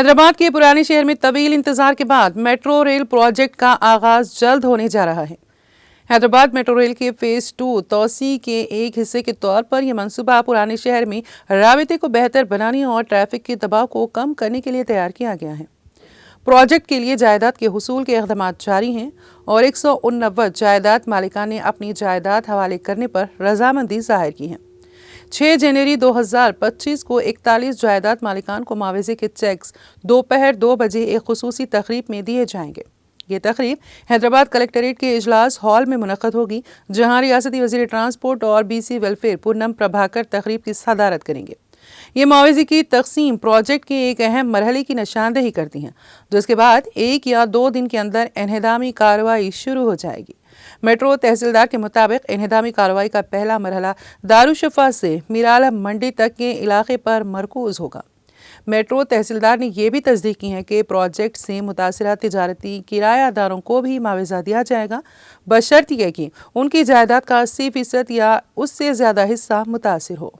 حیدرآباد کے پرانے شہر میں طویل انتظار کے بعد میٹرو ریل پروجیکٹ کا آغاز جلد ہونے جا رہا ہے۔ حیدرآباد میٹرو ریل کے فیز 2 توسیع کے ایک حصے کے طور پر یہ منصوبہ پرانے شہر میں رابطے کو بہتر بنانے اور ٹریفک کے دباؤ کو کم کرنے کے لیے تیار کیا گیا ہے۔ پروجیکٹ کے لیے جائیداد کے حصول کے اقدامات جاری ہیں اور 189 جائیداد مالکان نے اپنی جائیداد حوالے کرنے پر رضامندی ظاہر کی ہے۔ 6 جنوری 2025 کو 41 جائیداد مالکان کو معاوضے کے چیکس دوپہر 2 بجے ایک خصوصی تقریب میں دیے جائیں گے۔ یہ تقریب حیدرآباد کلکٹریٹ کے اجلاس ہال میں منعقد ہوگی، جہاں ریاستی وزیر ٹرانسپورٹ اور B C welfare Poonam Prabhakar تقریب کی صدارت کریں گے۔ یہ معاوضے کی تقسیم پروجیکٹ کے ایک اہم مرحلے کی نشاندہی کرتی ہیں، جس کے بعد 1 یا 2 دن کے اندر انہدامی کارروائی شروع ہو جائے گی۔ میٹرو تحصیلدار کے مطابق انہدامی کارروائی کا پہلا مرحلہ دارالشفا سے میرالم منڈی تک کے علاقے پر مرکوز ہوگا۔ میٹرو تحصیلدار نے یہ بھی تصدیق کی ہے کہ پروجیکٹ سے متاثرہ تجارتی کرایہ داروں کو بھی معاوضہ دیا جائے گا، بشرط یہ کہ ان کی جائیداد کا 80% یا اس سے زیادہ حصہ متاثر ہو۔